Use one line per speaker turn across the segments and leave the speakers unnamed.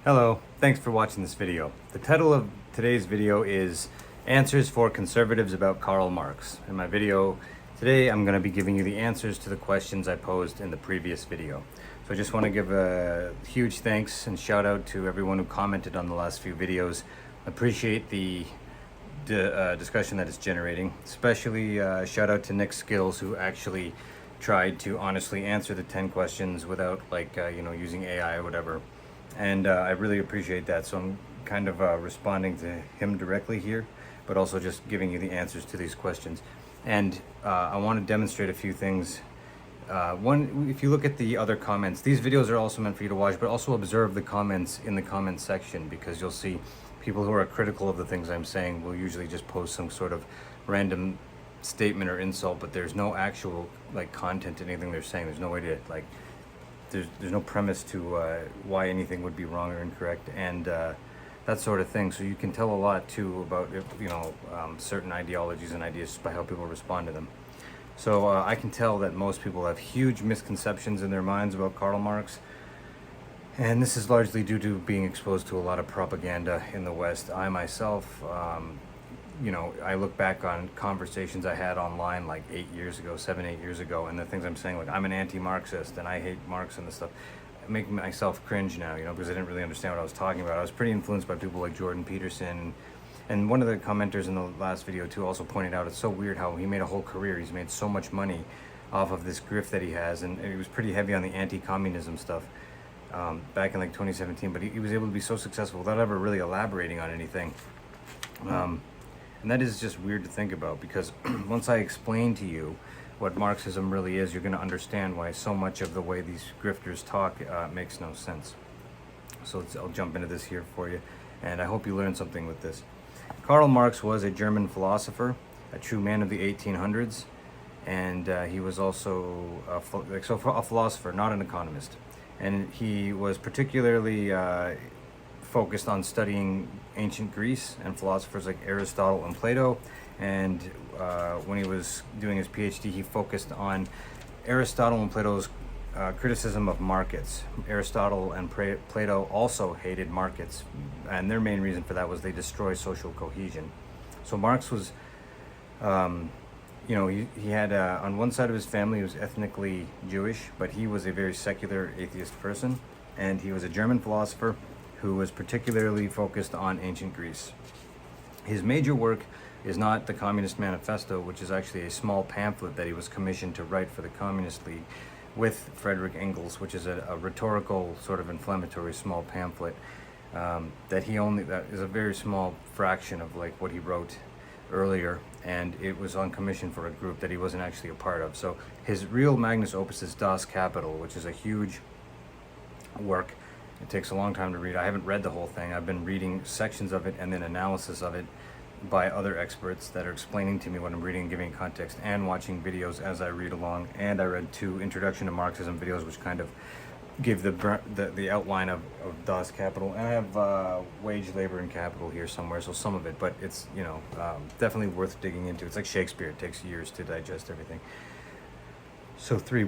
Hello, thanks for watching this video. The title of today's video is Answers for Conservatives about Karl Marx. In my video today, I'm going to be giving you the answers to the questions I posed in the previous video. So I just want to give a huge thanks and shout out to everyone who commented on the last few videos. Appreciate the discussion that it's generating. Especially shout out to Nick Skills, who actually tried to honestly answer the 10 questions without using AI or whatever. And I really appreciate that. So I'm kind of responding to him directly here, but also just giving you the answers to these questions. And I want to demonstrate a few things. One, if you look at the other comments, these videos are also meant for you to watch, but also observe the comments in the comment section, because you'll see people who are critical of the things I'm saying will usually just post some sort of random statement or insult, but there's no actual content to anything they're saying. There's no way to there's no premise to why anything would be wrong or incorrect, and that sort of thing. So you can tell a lot too about certain ideologies and ideas just by how people respond to them. So I can tell that most people have huge misconceptions in their minds about Karl Marx, and this is largely due to being exposed to a lot of propaganda in the West. I myself, I look back on conversations I had online like 7, 8 years ago, and the things I'm saying, like I'm an anti-Marxist and I hate Marx and this stuff, make myself cringe now, because I didn't really understand what I was talking about. I was pretty influenced by people like Jordan Peterson, and one of the commenters in the last video too also pointed out it's so weird how he made a whole career, he's made so much money off of this grift that he has, and he was pretty heavy on the anti-communism stuff back in like 2017, but he was able to be so successful without ever really elaborating on anything. And that is just weird to think about, because once I explain to you what Marxism really is, you're going to understand why so much of the way these grifters talk makes no sense. So I'll jump into this here for you, and I hope you learn something with this. Karl Marx was a German philosopher, a true man of the 1800s, and he was also a philosopher, not an economist. And he was particularly focused on studying ancient Greece and philosophers like Aristotle and Plato, and when he was doing his PhD, he focused on Aristotle and Plato's criticism of markets. Aristotle and Plato also hated markets, and their main reason for that was they destroy social cohesion. So Marx was, he had on one side of his family he was ethnically Jewish, but he was a very secular atheist person, and he was a German philosopher who was particularly focused on ancient Greece. His major work is not the Communist Manifesto, which is actually a small pamphlet that he was commissioned to write for the Communist League with Friedrich Engels, which is a rhetorical sort of inflammatory small pamphlet that is a very small fraction of like what he wrote earlier, and it was on commission for a group that he wasn't actually a part of. So his real magnus opus is Das Kapital, which is a huge work. It takes a long time to read. I haven't read the whole thing. I've been reading sections of it and then analysis of it by other experts that are explaining to me what I'm reading and giving context, and watching videos as I read along. And I read 2 Introduction to Marxism videos, which kind of give the outline of Das Kapital. And I have Wage, Labor, and Capital here somewhere, so some of it, but it's definitely worth digging into. It's like Shakespeare. It takes years to digest everything. So 3,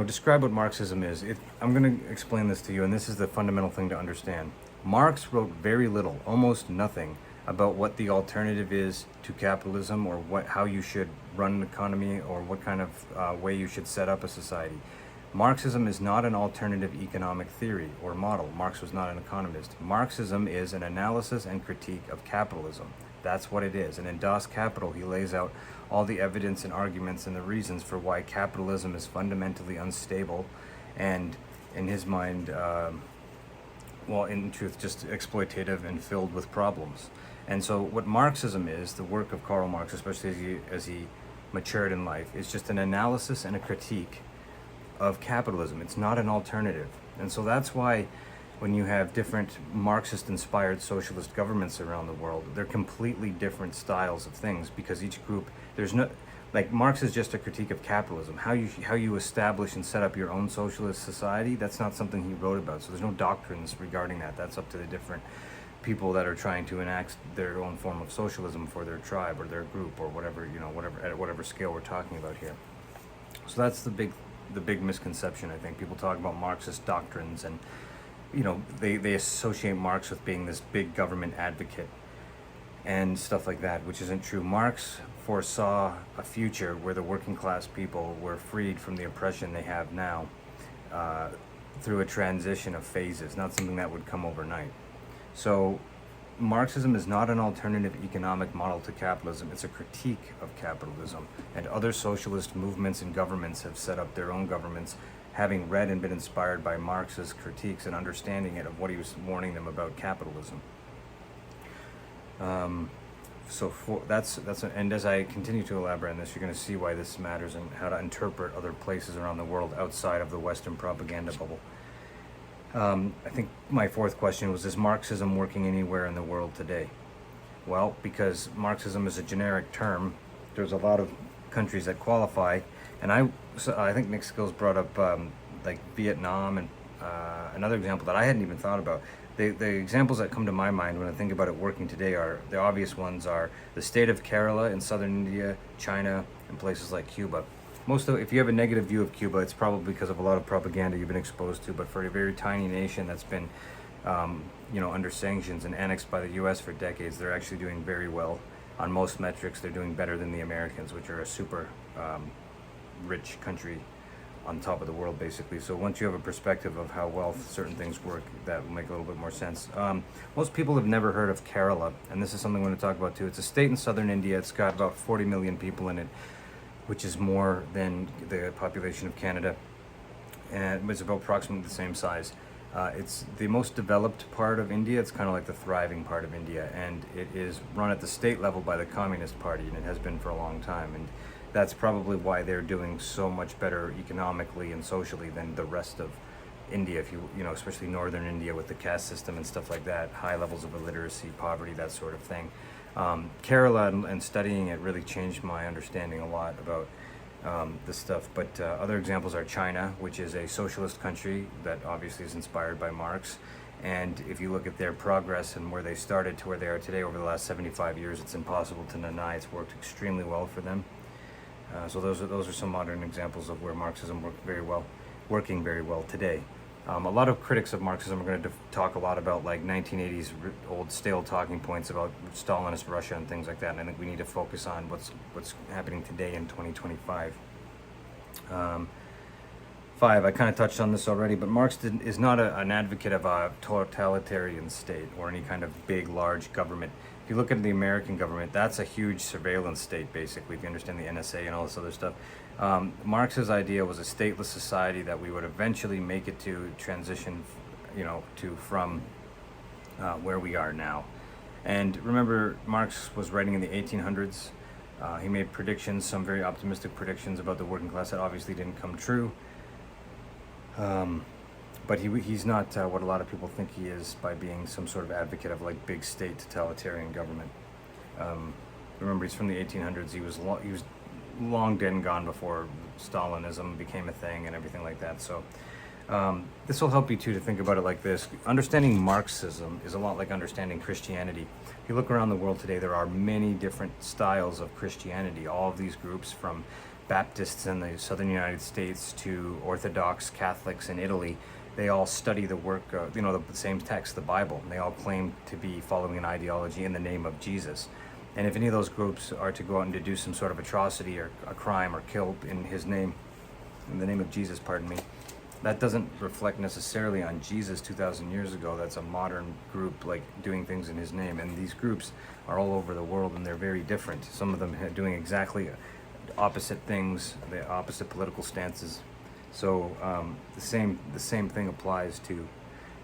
describe what Marxism is. I'm going to explain this to you, and this is the fundamental thing to understand. Marx wrote very little, almost nothing, about what the alternative is to capitalism, or how you should run an economy, or what kind of way you should set up a society. Marxism is not an alternative economic theory or model. Marx was not an economist. Marxism is an analysis and critique of capitalism. That's what it is. And in Das Kapital, he lays out all the evidence and arguments and the reasons for why capitalism is fundamentally unstable and, in his mind, in truth, just exploitative and filled with problems. And so what Marxism is, the work of Karl Marx, especially as he matured in life, is just an analysis and a critique of capitalism. It's not an alternative. And so that's why when you have different Marxist-inspired socialist governments around the world, they're completely different styles of things, because each group, Marx is just a critique of capitalism. How you establish and set up your own socialist society, that's not something he wrote about. So there's no doctrines regarding that. That's up to the different people that are trying to enact their own form of socialism for their tribe or their group, or whatever, at whatever scale we're talking about here. So that's the big misconception, I think. People talk about Marxist doctrines and they associate Marx with being this big government advocate and stuff like that, which isn't true. Marx foresaw a future where the working class people were freed from the oppression they have now, through a transition of phases, not something that would come overnight. So Marxism is not an alternative economic model to capitalism, it's a critique of capitalism. And other socialist movements and governments have set up their own governments, having read and been inspired by Marx's critiques and understanding it of what he was warning them about capitalism. And as I continue to elaborate on this, you're going to see why this matters and how to interpret other places around the world outside of the Western propaganda bubble. I think my fourth question was, is Marxism working anywhere in the world today? Well, because Marxism is a generic term, there's a lot of countries that qualify, and I think Nick Skills brought up like Vietnam and another example that I hadn't even thought about. The examples that come to my mind when I think about it working today are, the obvious ones are the state of Kerala in southern India, China, and places like Cuba. If you have a negative view of Cuba, it's probably because of a lot of propaganda you've been exposed to, but for a very tiny nation that's been under sanctions and annexed by the US for decades, they're actually doing very well. On most metrics, they're doing better than the Americans, which are a super rich country on top of the world, basically. So once you have a perspective of how well certain things work, that will make a little bit more sense. Most people have never heard of Kerala, and this is something I want to talk about too. It's a state in southern India. It's got about 40 million people in it, which is more than the population of Canada, and it's about approximately the same size. It's the most developed part of India. It's kind of like the thriving part of India, and it is run at the state level by the Communist Party, and it has been for a long time. And that's probably why they're doing so much better economically and socially than the rest of India, especially northern India with the caste system and stuff like that, high levels of illiteracy, poverty, that sort of thing. Kerala and studying it really changed my understanding a lot about this stuff. But other examples are China, which is a socialist country that obviously is inspired by Marx. And if you look at their progress and where they started to where they are today over the last 75 years, it's impossible to deny it's worked extremely well for them. So those are some modern examples of where Marxism working very well today. A lot of critics of Marxism are going to talk a lot about like 1980s old stale talking points about Stalinist Russia and things like that. And I think we need to focus on what's happening today in 2025. 5, I kind of touched on this already, but Marx is not an advocate of a totalitarian state or any kind of big, large government. If you look at the American government, that's a huge surveillance state, basically, if you understand the NSA and all this other stuff. Marx's idea was a stateless society that we would eventually make it to transition, from where we are now. And remember, Marx was writing in the 1800s. He made predictions, some very optimistic predictions about the working class that obviously didn't come true. But he's not what a lot of people think he is by being some sort of advocate of like big state totalitarian government. Remember, he's from the 1800s. He was long dead and gone before Stalinism became a thing and everything like that. So this will help you too to think about it like this. Understanding Marxism is a lot like understanding Christianity. If you look around the world today, there are many different styles of Christianity. All of these groups, from Baptists in the southern United States to Orthodox Catholics in Italy, they all study the work of, the same text, the Bible. And they all claim to be following an ideology in the name of Jesus. And if any of those groups are to go out and to do some sort of atrocity or a crime or kill in his name, in the name of Jesus, pardon me, that doesn't reflect necessarily on Jesus 2,000 years ago. That's a modern group like doing things in his name. And these groups are all over the world and they're very different. Some of them are doing exactly opposite things, the opposite political stances. So the same thing applies to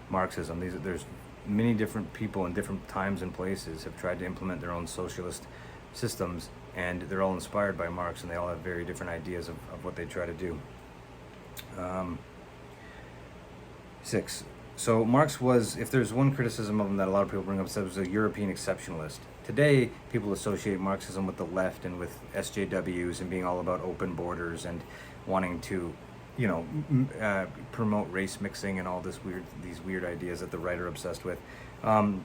Marxism. There's many different people in different times and places have tried to implement their own socialist systems, and they're all inspired by Marx, and they all have very different ideas of what they try to do. 6. So Marx was, if there's one criticism of him that a lot of people bring up, it was a European exceptionalist. Today, people associate Marxism with the left and with SJWs and being all about open borders and wanting to, promote race mixing and all these weird ideas that the right are obsessed with. I'm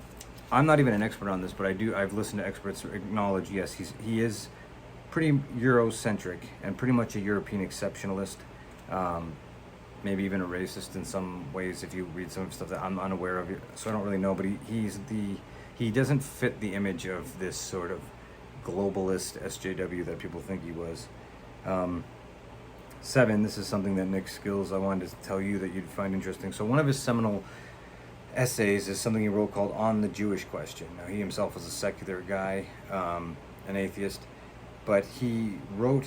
not even an expert on this, but I've listened to experts acknowledge, yes, he is pretty Eurocentric and pretty much a European exceptionalist. maybe even a racist in some ways if you read some stuff that I'm unaware of, so I don't really know, but he doesn't fit the image of this sort of globalist SJW that people think he was. 7, this is something that Nick Skills, I wanted to tell you that you'd find interesting. So one of his seminal essays is something he wrote called On the Jewish Question. Now, he himself was a secular guy, an atheist, but he wrote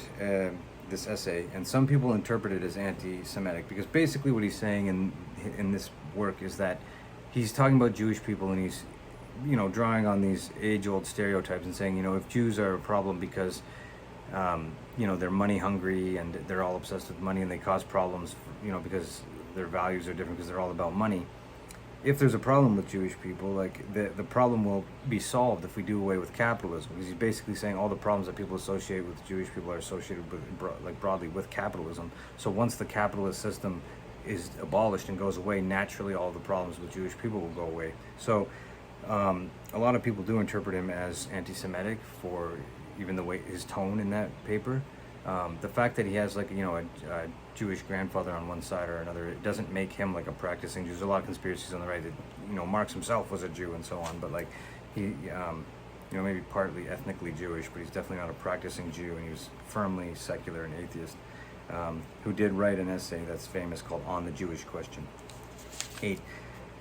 this essay, and some people interpret it as anti-Semitic, because basically what he's saying in this work is that he's talking about Jewish people, and he's, drawing on these age-old stereotypes and saying, if Jews are a problem because they're money hungry and they're all obsessed with money and they cause problems, because their values are different because they're all about money. If there's a problem with Jewish people, like the problem will be solved if we do away with capitalism. Because he's basically saying all the problems that people associate with Jewish people are associated with, broadly with capitalism. So once the capitalist system is abolished and goes away, naturally all the problems with Jewish people will go away. So a lot of people do interpret him as anti-Semitic for even the way his tone in that paper. The fact that he has a Jewish grandfather on one side or another, it doesn't make him like a practicing Jew. There's a lot of conspiracies on the right that Marx himself was a Jew and so on, but like he maybe partly ethnically Jewish, but he's definitely not a practicing Jew, and he was firmly secular and atheist, who did write an essay that's famous called On the Jewish Question. 8.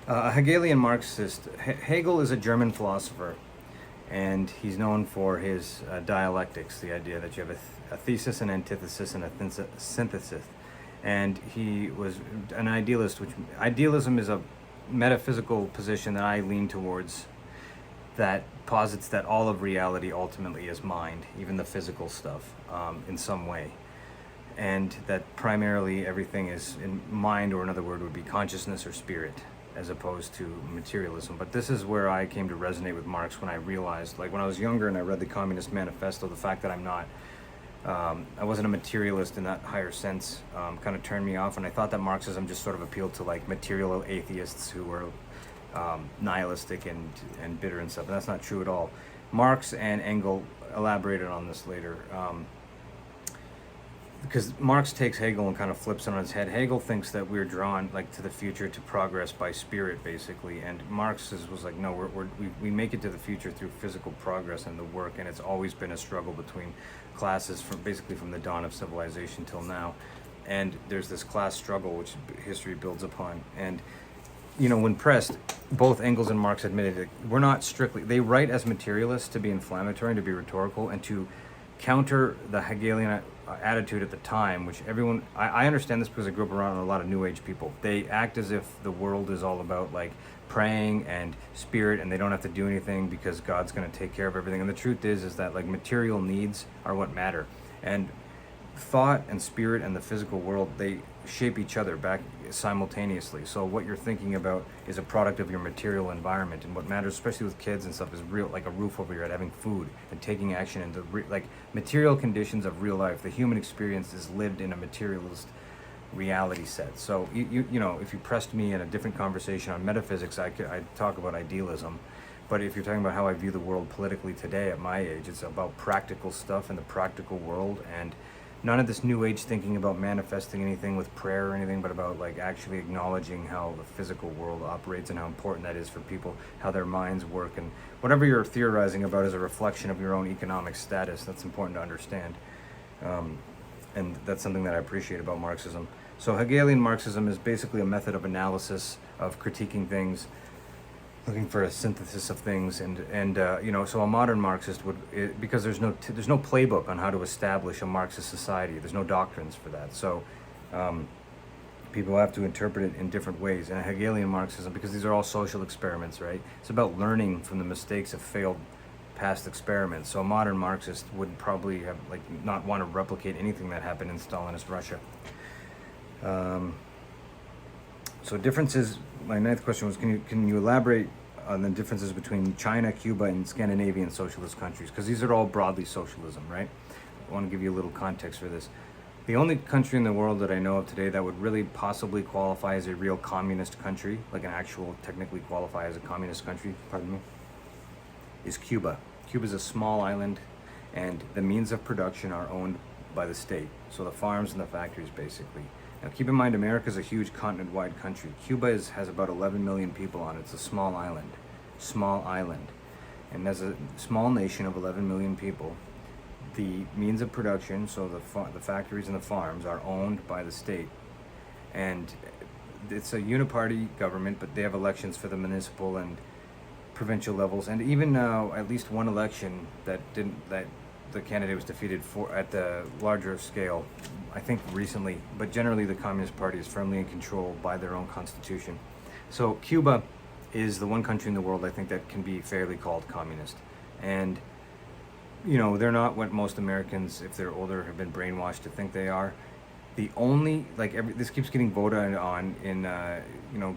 A Hegelian Marxist. Hegel is a German philosopher, and he's known for his dialectics, the idea that you have a thesis, an antithesis, and a synthesis. And he was an idealist, which idealism is a metaphysical position that I lean towards, that posits that all of reality ultimately is mind, even the physical stuff, in some way. And that primarily everything is in mind, or another word would be consciousness or spirit, as opposed to materialism. But this is where I came to resonate with Marx when I realized, like when I was younger and I read the Communist Manifesto, the fact that I wasn't a materialist in that higher sense, kind of turned me off, and I thought that Marxism just sort of appealed to like material atheists who were nihilistic and bitter and stuff, and that's not true at all. Marx and Engels elaborated on this later, because Marx takes Hegel and kind of flips it on its head. Hegel thinks that we're drawn like to the future, to progress by spirit, basically, and Marx was like, no, we make it to the future through physical progress and the work, and it's always been a struggle between classes from the dawn of civilization till now, and there's this class struggle which history builds upon. And when pressed, both Engels and Marx admitted that we're not strictly, they write as materialists to be inflammatory and to be rhetorical and to counter the Hegelian attitude at the time, which everyone, I understand this because I grew up around a lot of New Age people. They act as if the world is all about like praying and spirit, and they don't have to do anything because God's going to take care of everything. And the truth is that like material needs are what matter, and thought and spirit and the physical world, they shape each other back simultaneously. So what you're thinking about is a product of your material environment, and what matters, especially with kids and stuff, is real, like a roof over your head, having food, and taking action in the like material conditions of real life. The human experience is lived in a materialist reality set. So if you pressed me in a different conversation on metaphysics, I'd talk about idealism. But if you're talking about how I view the world politically today at my age, it's about practical stuff in the practical world, and none of this New Age thinking about manifesting anything with prayer or anything, but about like actually acknowledging how the physical world operates and how important that is for people, how their minds work, and whatever you're theorizing about is a reflection of your own economic status. That's important to understand, and that's something that I appreciate about Marxism. So Hegelian Marxism is basically a method of analysis, of critiquing things, looking for a synthesis of things, and so a modern Marxist would, because there's no playbook on how to establish a Marxist society. There's no doctrines for that. So people have to interpret it in different ways. And a Hegelian Marxism, because these are all social experiments, right? It's about learning from the mistakes of failed past experiments. So a modern Marxist would probably have not want to replicate anything that happened in Stalinist Russia. So differences. My ninth question was, can you elaborate on the differences between China, Cuba, and Scandinavian socialist countries? Because these are all broadly socialism, right? I want to give you a little context for this. The only country in the world that I know of today that would really possibly qualify as a real communist country, like an actual technically qualify as a communist country, pardon me, is Cuba. Cuba is a small island, and the means of production are owned by the state. So the farms and the factories, basically. Now, keep in mind, America is a huge continent-wide country. Cuba has about 11 million people on it. It's a small island. And as a small nation of 11 million people, the means of production, so the factories and the farms, are owned by the state. And it's a uniparty government, but they have elections for the municipal and provincial levels, and even now, at least one election that the candidate was defeated for at the larger scale, I think recently. But generally, the Communist Party is firmly in control by their own constitution. So Cuba is the one country in the world, I think, that can be fairly called communist. And they're not what most Americans, if they're older, have been brainwashed to think they are. The only, this keeps getting voted on in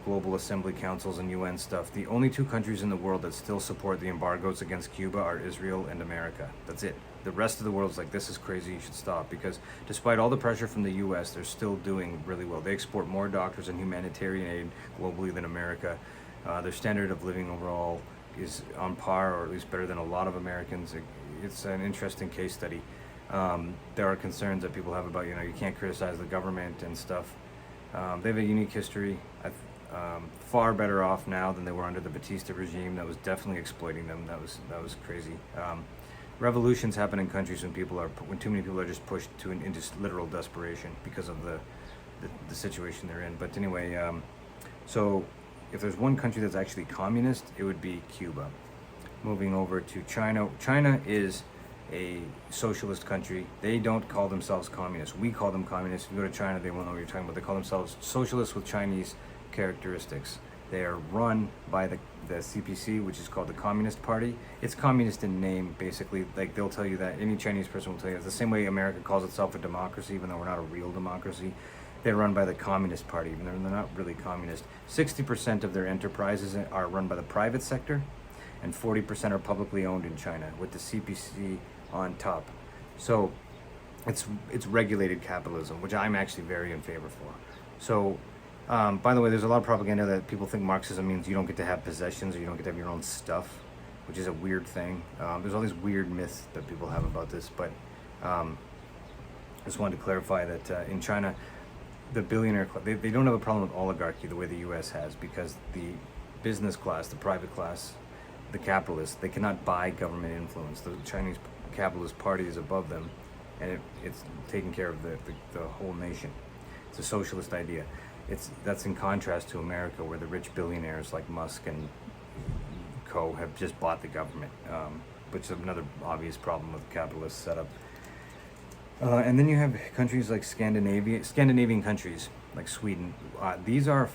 global assembly councils and UN stuff. The only two countries in the world that still support the embargoes against Cuba are Israel and America. That's it. The rest of the world is like, this is crazy, you should stop. Because despite all the pressure from the US, they're still doing really well. They export more doctors and humanitarian aid globally than America. Their standard of living overall is on par, or at least better than a lot of Americans. It's an interesting case study. There are concerns that people have about, you can't criticize the government and stuff. They have a unique history, far better off now than they were under the Batista regime. That was definitely exploiting them. That was crazy. Revolutions happen in countries when too many people are just pushed into literal desperation because of the situation they're in. But anyway, so if there's one country that's actually communist, it would be Cuba. Moving over to China. China is a socialist country. They don't call themselves communists. We call them communists. If you go to China, they won't know what you're talking about. They call themselves socialists with Chinese characteristics. They are run by the CPC, which is called the Communist Party. It's communist in name, basically. Like, they'll tell you that. Any Chinese person will tell you it's the same way America calls itself a democracy, even though we're not a real democracy. They're run by the Communist Party, even though they're not really communist. 60% of their enterprises are run by the private sector, and 40% are publicly owned in China, with the CPC on top. So it's regulated capitalism, which I'm actually very in favor for. So by the way, there's a lot of propaganda that people think Marxism means you don't get to have possessions, or you don't get to have your own stuff, which is a weird thing. There's all these weird myths that people have about this, but I just wanted to clarify that in China, the billionaire they don't have a problem with oligarchy the way the US has, because the business class, the private class, the capitalists, they cannot buy government influence. The Chinese Capitalist Party is above them, and it's taking care of the whole nation. It's a socialist idea. That's in contrast to America, where the rich billionaires like Musk and co have just bought the government, which is another obvious problem with the capitalist setup. And then you have countries like Scandinavian countries like Sweden. These are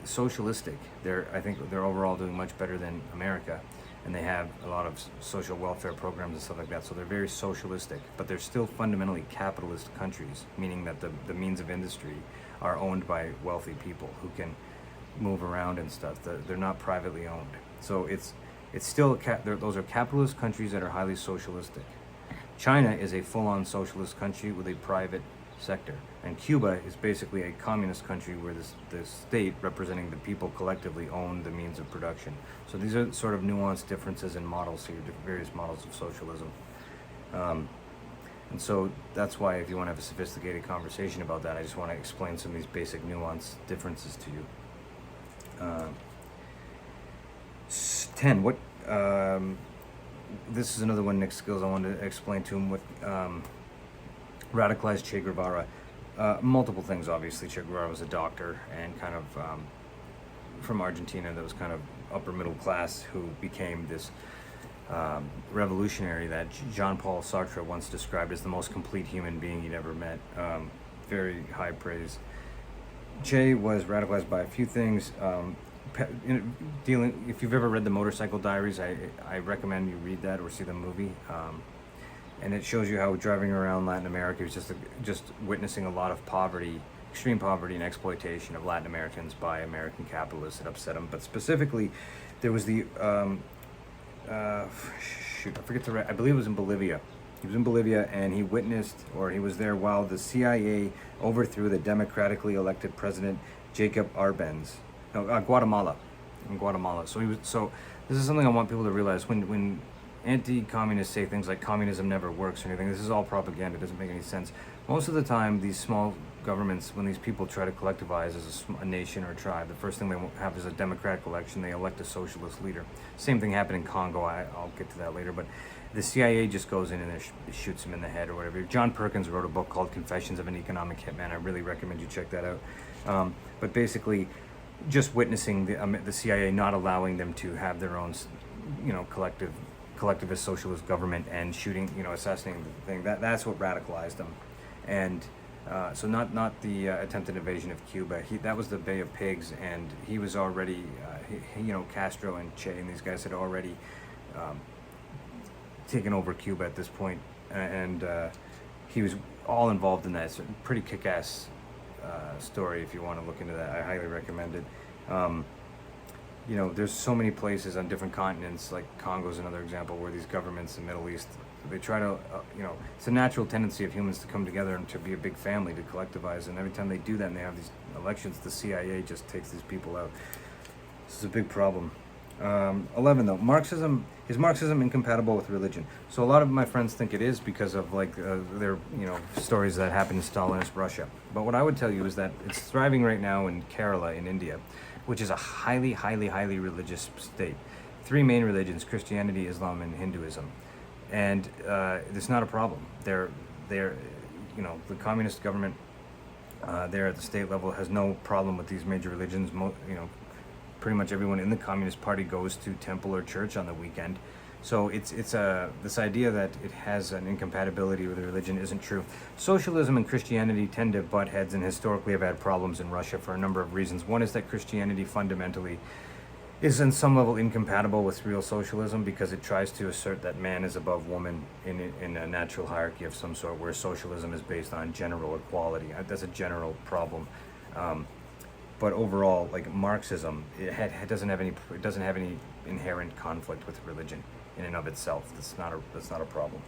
socialistic. I think they're overall doing much better than America, and they have a lot of social welfare programs and stuff like that. So they're very socialistic, but they're still fundamentally capitalist countries, meaning that the means of industry are owned by wealthy people who can move around and stuff. They're not privately owned. So it's still those are capitalist countries that are highly socialistic. China is a full-on socialist country with a private sector, and Cuba is basically a communist country where the state, representing the people, collectively own the means of production. So these are sort of nuanced differences in models here, various models of socialism. And so that's why, if you want to have a sophisticated conversation about that, I just want to explain some of these basic nuanced differences to you. 10. This is another one, Nick Skills, I wanted to explain to him with radicalized Che Guevara. Multiple things, obviously. Che Guevara was a doctor and kind of from Argentina that was kind of upper middle class, who became this revolutionary that Jean-Paul Sartre once described as the most complete human being he'd ever met. Very high praise. Che was radicalized by a few things. If you've ever read the Motorcycle Diaries, I recommend you read that or see the movie. And it shows you how driving around Latin America was just witnessing a lot of poverty, extreme poverty and exploitation of Latin Americans by American capitalists. It upset him. But specifically, there was the I believe it was in Bolivia. He was in Bolivia, and he was there while the CIA overthrew the democratically elected president Jacob Arbenz. Guatemala. In Guatemala. So this is something I want people to realize. When anti-communists say things like communism never works or anything, this is all propaganda. It doesn't make any sense. Most of the time, these small governments, when these people try to collectivize as a nation or a tribe, the first thing they have is a democratic election. They elect a socialist leader. Same thing happened in Congo. I'll get to that later. But the CIA just goes in and shoots him in the head or whatever. John Perkins wrote a book called Confessions of an Economic Hitman. I really recommend you check that out. But basically, just witnessing the CIA not allowing them to have their own, collectivist socialist government and shooting, assassinating the thing, that's what radicalized them. And so not the attempted invasion of Cuba. That was the Bay of Pigs, and he was already, Castro and Che and these guys had already taken over Cuba at this point, and he was all involved in that. It's a pretty kick-ass story. If you want to look into that, I highly recommend it. There's so many places on different continents, like Congo's another example, where these governments in the Middle East, they try to, it's a natural tendency of humans to come together and to be a big family, to collectivize, and every time they do that and they have these elections, the CIA just takes these people out. This is a big problem. 11 though, is Marxism incompatible with religion? So a lot of my friends think it is because of their stories that happened in Stalinist Russia. But what I would tell you is that it's thriving right now in Kerala in India, which is a highly, highly, highly religious state. 3 main religions: Christianity, Islam, and Hinduism. And it's not a problem. The communist government there at the state level has no problem with these major religions. Pretty much everyone in the Communist Party goes to temple or church on the weekend. So it's this idea that it has an incompatibility with religion isn't true. Socialism and Christianity tend to butt heads and historically have had problems in Russia for a number of reasons. One is that Christianity fundamentally is in some level incompatible with real socialism because it tries to assert that man is above woman in a natural hierarchy of some sort, where socialism is based on general equality. That's a general problem. But overall, like Marxism, it doesn't have any inherent conflict with religion in and of itself. That's not a problem.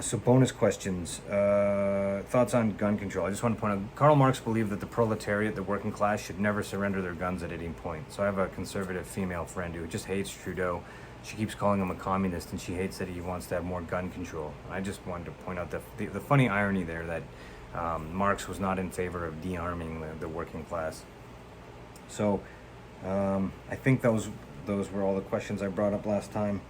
So bonus questions. Thoughts on gun control. I just want to point out, Karl Marx believed that the proletariat, the working class, should never surrender their guns at any point. So I have a conservative female friend who just hates Trudeau. She keeps calling him a communist, and she hates that he wants to have more gun control. I just wanted to point out the funny irony there, that Marx was not in favor of de-arming the working class. So I think those were all the questions I brought up last time.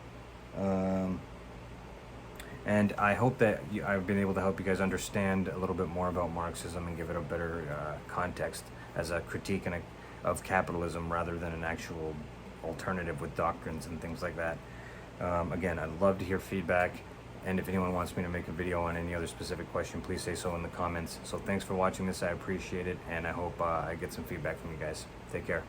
And I hope that I've been able to help you guys understand a little bit more about Marxism and give it a better context as a critique of capitalism rather than an actual alternative with doctrines and things like that. Again, I'd love to hear feedback, and if anyone wants me to make a video on any other specific question, please say so in the comments. So thanks for watching this. I appreciate it, and I hope I get some feedback from you guys. Take care.